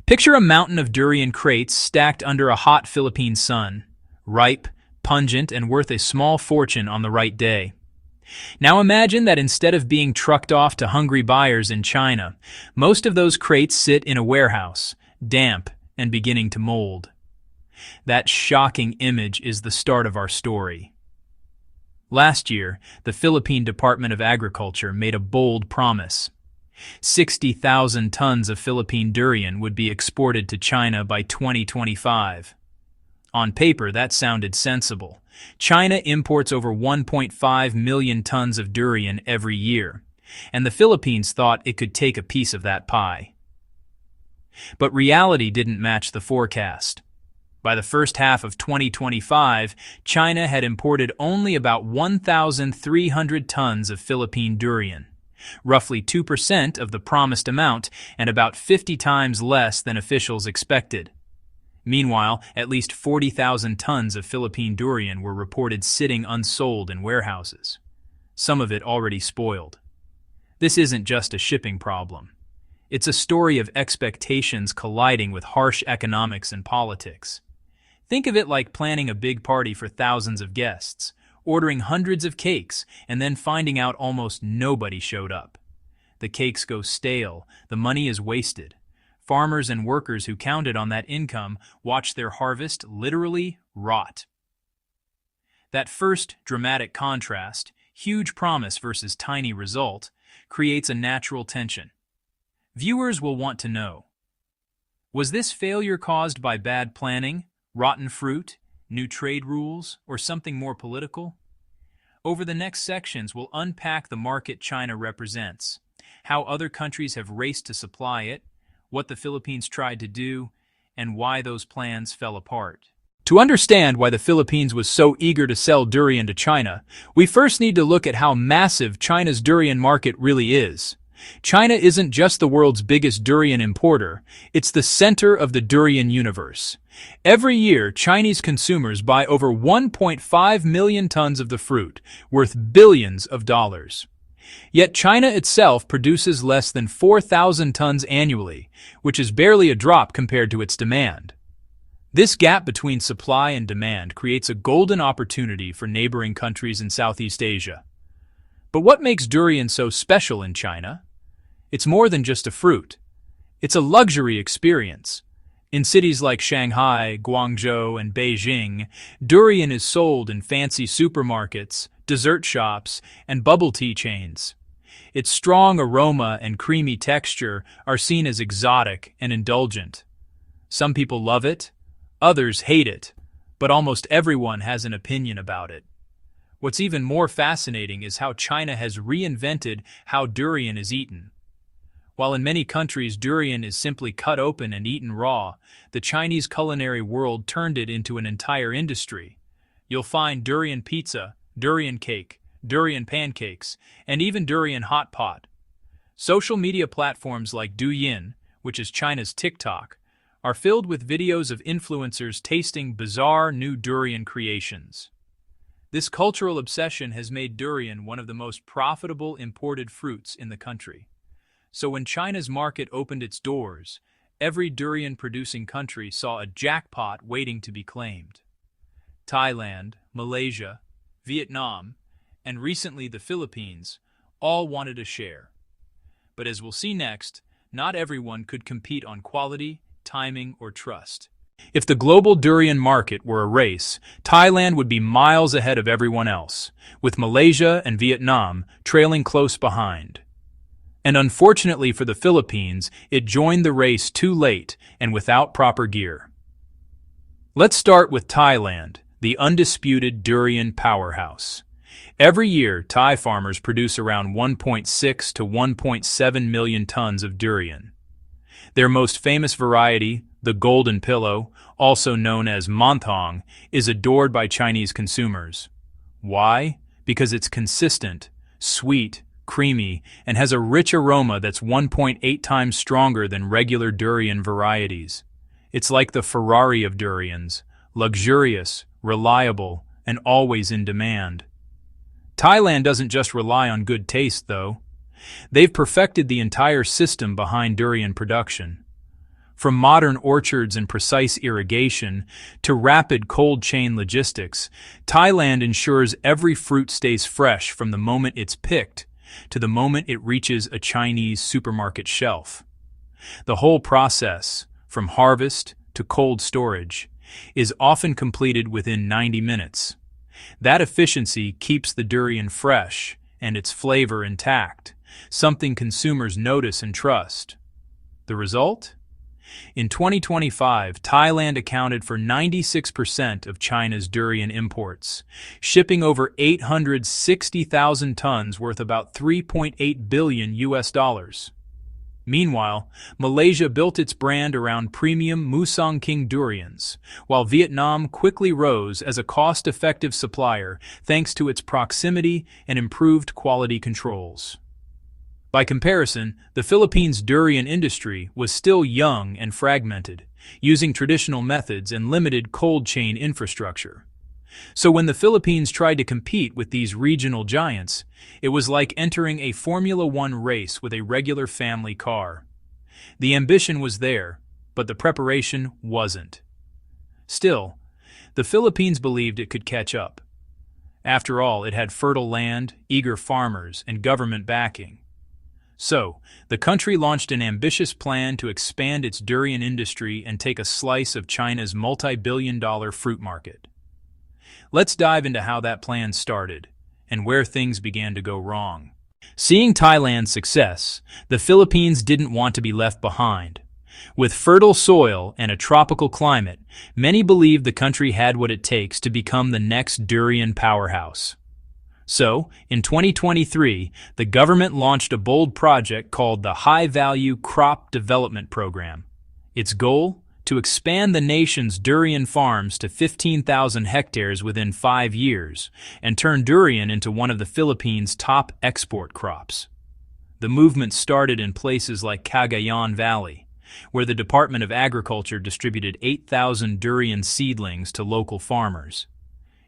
Picture a mountain of durian crates stacked under a hot Philippine sun, ripe, pungent, and worth a small fortune on the right day. Now imagine that instead of being trucked off to hungry buyers in China, most of those crates sit in a warehouse, damp and beginning to mold. That shocking image is the start of our story. Last year, the Philippine Department of Agriculture made a bold promise. 60,000 tons of Philippine durian would be exported to China by 2025. On paper, that sounded sensible. China imports over 1.5 million tons of durian every year, and the Philippines thought it could take a piece of that pie. But reality didn't match the forecast. By the first half of 2025, China had imported only about 1,300 tons of Philippine durian, roughly 2% of the promised amount and about 50 times less than officials expected. Meanwhile, at least 40,000 tons of Philippine durian were reported sitting unsold in warehouses, some of it already spoiled. This isn't just a shipping problem. It's a story of expectations colliding with harsh economics and politics. Think of it like planning a big party for thousands of guests, ordering hundreds of cakes, and then finding out almost nobody showed up. The cakes go stale, the money is wasted. Farmers and workers who counted on that income watch their harvest literally rot. That first dramatic contrast, huge promise versus tiny result, creates a natural tension. Viewers will want to know, was this failure caused by bad planning, rotten fruit, new trade rules, or something more political? Over the next sections, we'll unpack the market China represents, how other countries have raced to supply it, what the Philippines tried to do, and why those plans fell apart. To understand why the Philippines was so eager to sell durian to China, we first need to look at how massive China's durian market really is. China isn't just the world's biggest durian importer, it's the center of the durian universe. Every year, Chinese consumers buy over 1.5 million tons of the fruit, worth billions of dollars. Yet China itself produces less than 4,000 tons annually, which is barely a drop compared to its demand. This gap between supply and demand creates a golden opportunity for neighboring countries in Southeast Asia. But what makes durian so special in China? It's more than just a fruit. It's a luxury experience. In cities like Shanghai, Guangzhou, and Beijing, durian is sold in fancy supermarkets, dessert shops, and bubble tea chains. Its strong aroma and creamy texture are seen as exotic and indulgent. Some people love it, others hate it, but almost everyone has an opinion about it. What's even more fascinating is how China has reinvented how durian is eaten. While in many countries durian is simply cut open and eaten raw, the Chinese culinary world turned it into an entire industry. You'll find durian pizza, durian cake, durian pancakes, and even durian hot pot. Social media platforms like Douyin, which is China's TikTok, are filled with videos of influencers tasting bizarre new durian creations. This cultural obsession has made durian one of the most profitable imported fruits in the country. So when China's market opened its doors, every durian-producing country saw a jackpot waiting to be claimed. Thailand, Malaysia, Vietnam, and recently the Philippines all wanted a share. But as we'll see next, not everyone could compete on quality, timing, or trust. If the global durian market were a race, Thailand would be miles ahead of everyone else, with Malaysia and Vietnam trailing close behind. And unfortunately for the Philippines, it joined the race too late and without proper gear. Let's start with Thailand, the undisputed durian powerhouse. Every year, Thai farmers produce around 1.6 to 1.7 million tons of durian. Their most famous variety, the Golden Pillow, also known as Monthong, is adored by Chinese consumers. Why? Because it's consistent, sweet, creamy, and has a rich aroma that's 1.8 times stronger than regular durian varieties. It's like the Ferrari of durians, luxurious, reliable, and always in demand. Thailand doesn't just rely on good taste, though. They've perfected the entire system behind durian production. From modern orchards and precise irrigation to rapid cold chain logistics, Thailand ensures every fruit stays fresh from the moment it's picked to the moment it reaches a Chinese supermarket shelf. The whole process, from harvest to cold storage, is often completed within 90 minutes. That efficiency keeps the durian fresh and its flavor intact, something consumers notice and trust. The result? In 2025, Thailand accounted for 96% of China's durian imports, shipping over 860,000 tons worth about $3.8 billion US. Meanwhile, Malaysia built its brand around premium Musang King durians, while Vietnam quickly rose as a cost-effective supplier thanks to its proximity and improved quality controls. By comparison, the Philippines' durian industry was still young and fragmented, using traditional methods and limited cold chain infrastructure. So when the Philippines tried to compete with these regional giants, it was like entering a Formula One race with a regular family car. The ambition was there, but the preparation wasn't. Still, the Philippines believed it could catch up. After all, it had fertile land, eager farmers, and government backing. So, the country launched an ambitious plan to expand its durian industry and take a slice of China's multi-billion-dollar fruit market. Let's dive into how that plan started and where things began to go wrong. Seeing Thailand's success, the Philippines didn't want to be left behind. With fertile soil and a tropical climate, many believed the country had what it takes to become the next durian powerhouse. So, in 2023, the government launched a bold project called the High-Value Crop Development Program. Its goal? To expand the nation's durian farms to 15,000 hectares within 5 years and turn durian into one of the Philippines' top export crops. The movement started in places like Cagayan Valley, where the Department of Agriculture distributed 8,000 durian seedlings to local farmers.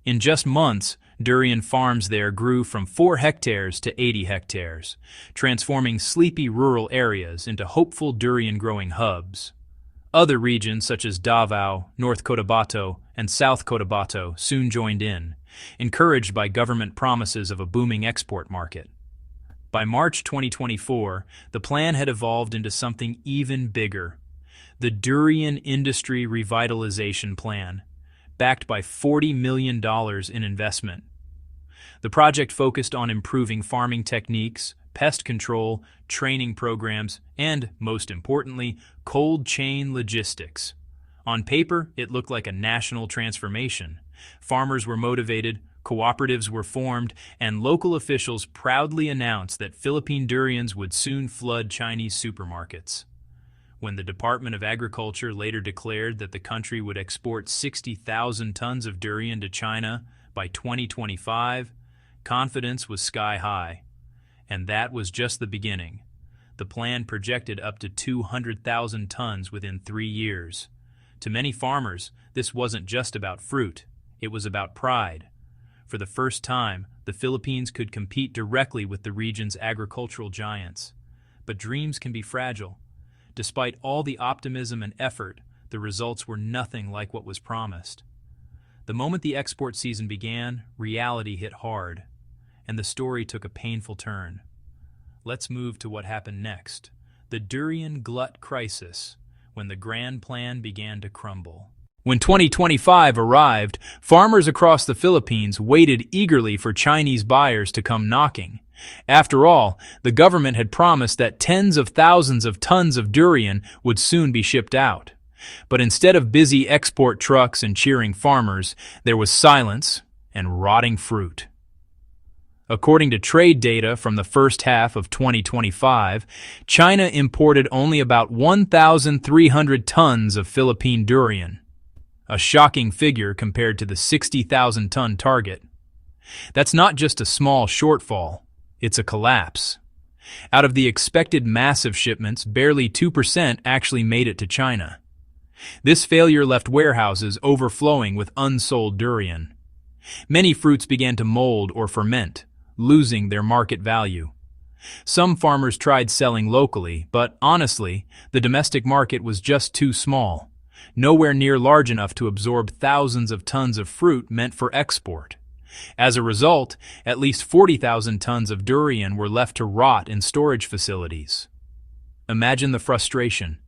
In just months, durian farms there grew from 4 hectares to 80 hectares, transforming sleepy rural areas into hopeful durian-growing hubs. Other regions such as Davao, North Cotabato, and South Cotabato soon joined in, encouraged by government promises of a booming export market. By March 2024, the plan had evolved into something even bigger: the Durian Industry Revitalization Plan, backed by $40 million in investment. The project focused on improving farming techniques, pest control, training programs, and, most importantly, cold chain logistics. On paper, it looked like a national transformation. Farmers were motivated, cooperatives were formed, and local officials proudly announced that Philippine durians would soon flood Chinese supermarkets. When the Department of Agriculture later declared that the country would export 60,000 tons of durian to China by 2025, confidence was sky high. And that was just the beginning. The plan projected up to 200,000 tons within 3 years. To many farmers, this wasn't just about fruit, it was about pride. For the first time, the Philippines could compete directly with the region's agricultural giants. But dreams can be fragile. Despite all the optimism and effort, the results were nothing like what was promised. The moment the export season began, reality hit hard, and the story took a painful turn. Let's move to what happened next, the durian glut crisis, when the grand plan began to crumble. When 2025 arrived, farmers across the Philippines waited eagerly for Chinese buyers to come knocking. After all, the government had promised that tens of thousands of tons of durian would soon be shipped out. But instead of busy export trucks and cheering farmers, there was silence and rotting fruit. According to trade data from the first half of 2025, China imported only about 1,300 tons of Philippine durian, a shocking figure compared to the 60,000-ton target. That's not just a small shortfall, it's a collapse. Out of the expected massive shipments, barely 2% actually made it to China. This failure left warehouses overflowing with unsold durian. Many fruits began to mold or ferment, losing their market value. Some farmers tried selling locally, but honestly, the domestic market was just too small, nowhere near large enough to absorb thousands of tons of fruit meant for export. As a result, at least 40,000 tons of durian were left to rot in storage facilities. Imagine the frustration.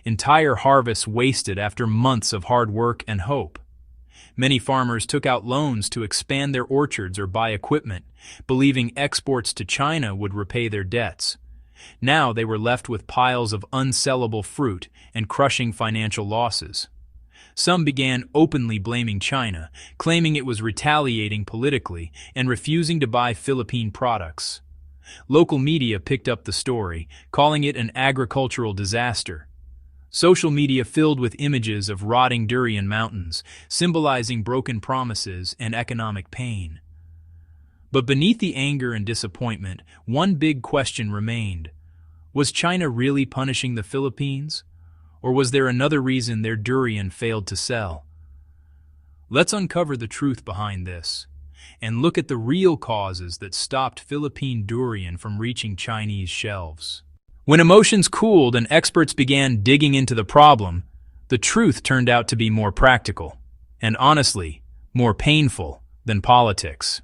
Entire harvests wasted after months of hard work and hope. Many farmers took out loans to expand their orchards or buy equipment, believing exports to China would repay their debts. Now they were left with piles of unsellable fruit and crushing financial losses. Some began openly blaming China, claiming it was retaliating politically and refusing to buy Philippine products. Local media picked up the story, calling it an agricultural disaster. Social media filled with images of rotting durian mountains, symbolizing broken promises and economic pain. But beneath the anger and disappointment, one big question remained. Was China really punishing the Philippines? Or was there another reason their durian failed to sell? Let's uncover the truth behind this, and look at the real causes that stopped Philippine durian from reaching Chinese shelves. When emotions cooled and experts began digging into the problem, the truth turned out to be more practical, and honestly, more painful than politics.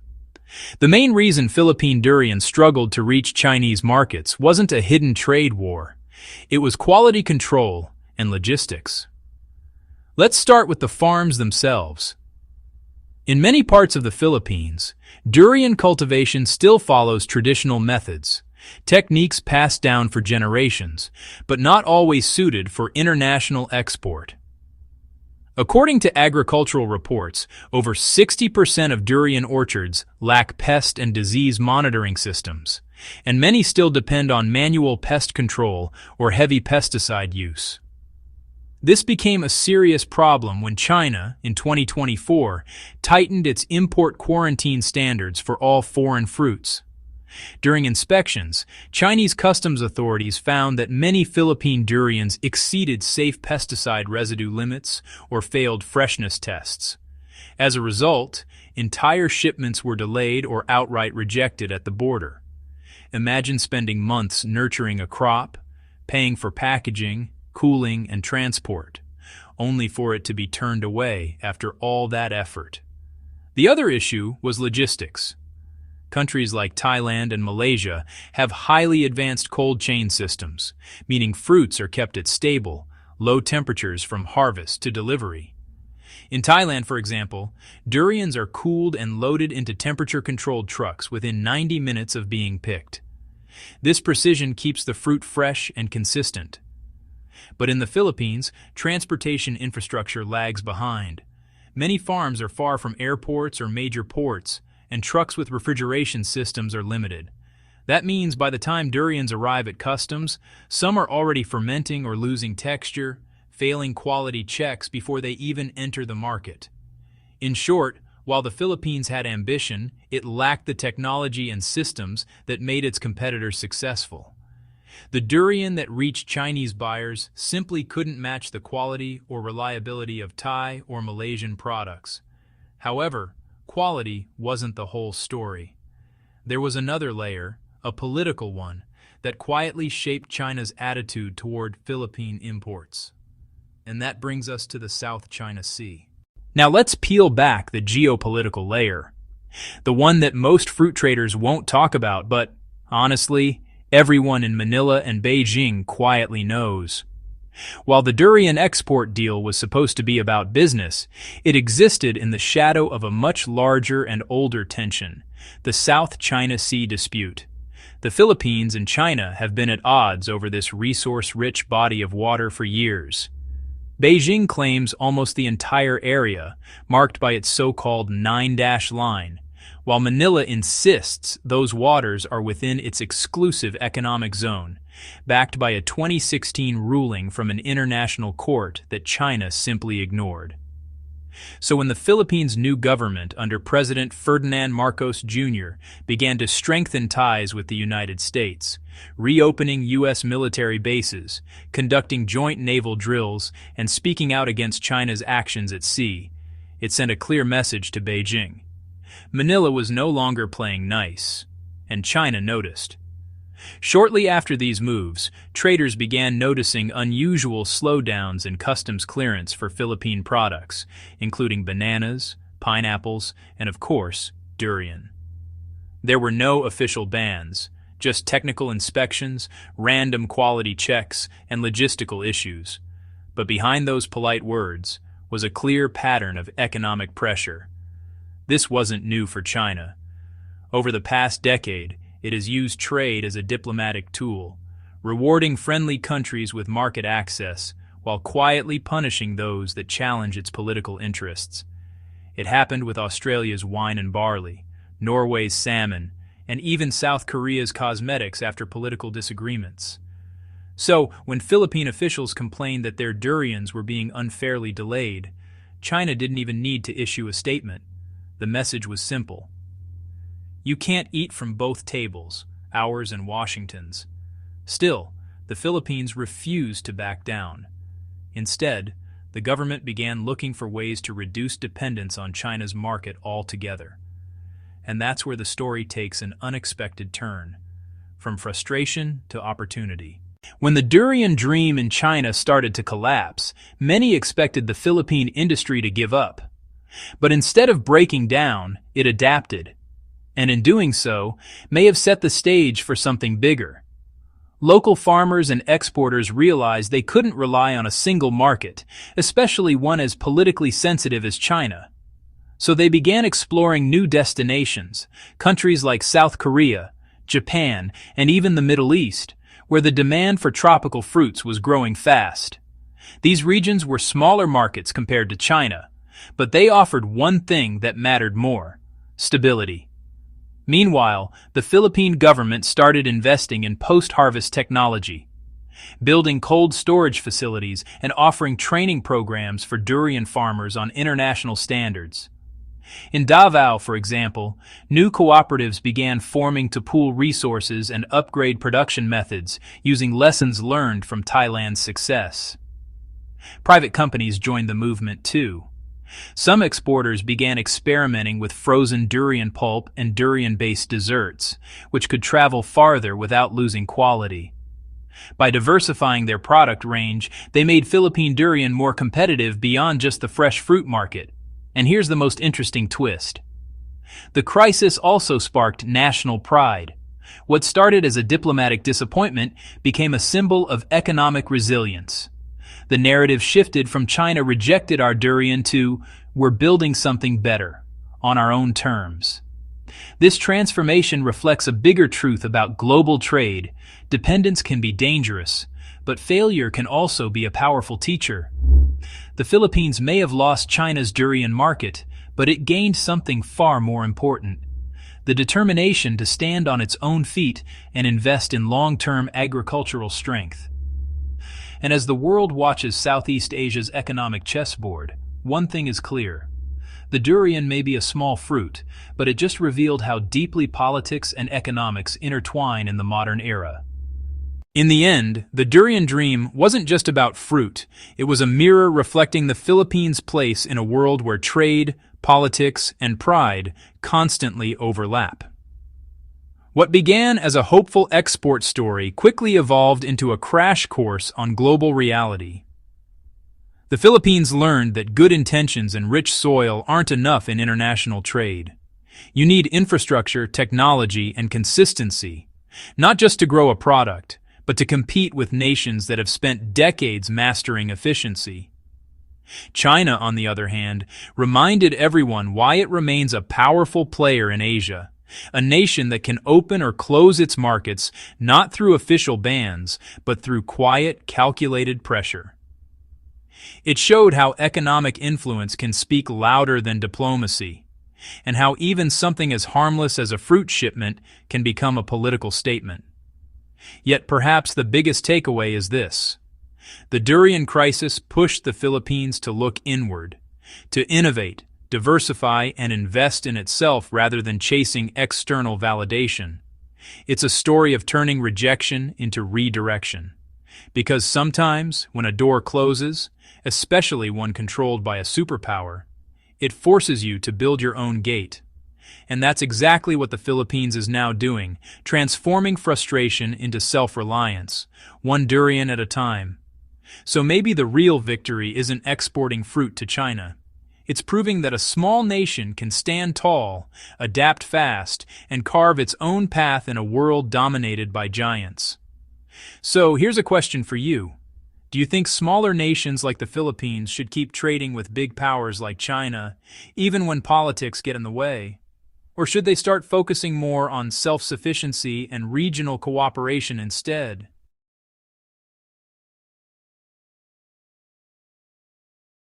The main reason Philippine durian struggled to reach Chinese markets wasn't a hidden trade war. It was quality control and logistics. Let's start with the farms themselves. In many parts of the Philippines, durian cultivation still follows traditional methods, techniques passed down for generations, but not always suited for international export. According to agricultural reports, over 60% of durian orchards lack pest and disease monitoring systems, and many still depend on manual pest control or heavy pesticide use. This became a serious problem when China, in 2024, tightened its import quarantine standards for all foreign fruits. During inspections, Chinese customs authorities found that many Philippine durians exceeded safe pesticide residue limits or failed freshness tests. As a result, entire shipments were delayed or outright rejected at the border. Imagine spending months nurturing a crop, paying for packaging, cooling, and transport, only for it to be turned away after all that effort. The other issue was logistics. Countries like Thailand and Malaysia have highly advanced cold chain systems, meaning fruits are kept at stable, low temperatures from harvest to delivery. In Thailand, for example, durians are cooled and loaded into temperature-controlled trucks within 90 minutes of being picked. This precision keeps the fruit fresh and consistent. But in the Philippines, transportation infrastructure lags behind. Many farms are far from airports or major ports, and trucks with refrigeration systems are limited. That means by the time durians arrive at customs, some are already fermenting or losing texture, failing quality checks before they even enter the market. In short, while the Philippines had ambition, it lacked the technology and systems that made its competitors successful. The durian that reached Chinese buyers simply couldn't match the quality or reliability of Thai or Malaysian products. However, quality wasn't the whole story. There was another layer, a political one, that quietly shaped China's attitude toward Philippine imports. And that brings us to the South China Sea. Now let's peel back the geopolitical layer, the one that most fruit traders won't talk about, but honestly, everyone in Manila and Beijing quietly knows. While the durian export deal was supposed to be about business, it existed in the shadow of a much larger and older tension, the South China Sea dispute. The Philippines and China have been at odds over this resource-rich body of water for years. Beijing claims almost the entire area, marked by its so-called 9-dash line, while Manila insists those waters are within its exclusive economic zone, backed by a 2016 ruling from an international court that China simply ignored. So when the Philippines' new government under President Ferdinand Marcos Jr. began to strengthen ties with the United States, reopening U.S. military bases, conducting joint naval drills, and speaking out against China's actions at sea, it sent a clear message to Beijing. Manila was no longer playing nice, and China noticed. Shortly after these moves, traders began noticing unusual slowdowns in customs clearance for Philippine products, including bananas, pineapples, and of course, durian. There were no official bans, just technical inspections, random quality checks, and logistical issues. But behind those polite words was a clear pattern of economic pressure. This wasn't new for China. Over the past decade, it has used trade as a diplomatic tool, rewarding friendly countries with market access while quietly punishing those that challenge its political interests. It happened with Australia's wine and barley, Norway's salmon, and even South Korea's cosmetics after political disagreements. So, when Philippine officials complained that their durians were being unfairly delayed, China didn't even need to issue a statement. The message was simple. You can't eat from both tables, ours and Washington's. Still, the Philippines refused to back down. Instead, the government began looking for ways to reduce dependence on China's market altogether. And that's where the story takes an unexpected turn, from frustration to opportunity. When the durian dream in China started to collapse, many expected the Philippine industry to give up. But instead of breaking down, it adapted, and in doing so, may have set the stage for something bigger. Local farmers and exporters realized they couldn't rely on a single market, especially one as politically sensitive as China. So they began exploring new destinations, countries like South Korea, Japan, and even the Middle East, where the demand for tropical fruits was growing fast. These regions were smaller markets compared to China, but they offered one thing that mattered more: stability. Meanwhile, the Philippine government started investing in post-harvest technology, building cold storage facilities and offering training programs for durian farmers on international standards. In Davao, for example, new cooperatives began forming to pool resources and upgrade production methods using lessons learned from Thailand's success. Private companies joined the movement too. Some exporters began experimenting with frozen durian pulp and durian-based desserts, which could travel farther without losing quality. By diversifying their product range, they made Philippine durian more competitive beyond just the fresh fruit market. And here's the most interesting twist. The crisis also sparked national pride. What started as a diplomatic disappointment became a symbol of economic resilience. The narrative shifted from China rejected our durian to we're building something better, on our own terms. This transformation reflects a bigger truth about global trade. Dependence can be dangerous, but failure can also be a powerful teacher. The Philippines may have lost China's durian market, but it gained something far more important: the determination to stand on its own feet and invest in long-term agricultural strength. And as the world watches Southeast Asia's economic chessboard, one thing is clear. The durian may be a small fruit, but it just revealed how deeply politics and economics intertwine in the modern era. In the end, the durian dream wasn't just about fruit. It was a mirror reflecting the Philippines' place in a world where trade, politics, and pride constantly overlap. What began as a hopeful export story quickly evolved into a crash course on global reality. The Philippines learned that good intentions and rich soil aren't enough in international trade. You need infrastructure, technology, and consistency, not just to grow a product, but to compete with nations that have spent decades mastering efficiency. China, on the other hand, reminded everyone why it remains a powerful player in Asia, a nation that can open or close its markets not through official bans, but through quiet, calculated pressure. It showed how economic influence can speak louder than diplomacy, and how even something as harmless as a fruit shipment can become a political statement. Yet perhaps the biggest takeaway is this: the durian crisis pushed the Philippines to look inward, to innovate, diversify, and invest in itself rather than chasing external validation. It's a story of turning rejection into redirection. Because sometimes, when a door closes, especially one controlled by a superpower, it forces you to build your own gate. And that's exactly what the Philippines is now doing, transforming frustration into self-reliance, one durian at a time. So maybe the real victory isn't exporting fruit to China. It's proving that a small nation can stand tall, adapt fast, and carve its own path in a world dominated by giants. So here's a question for you. Do you think smaller nations like the Philippines should keep trading with big powers like China, even when politics get in the way? Or should they start focusing more on self-sufficiency and regional cooperation instead?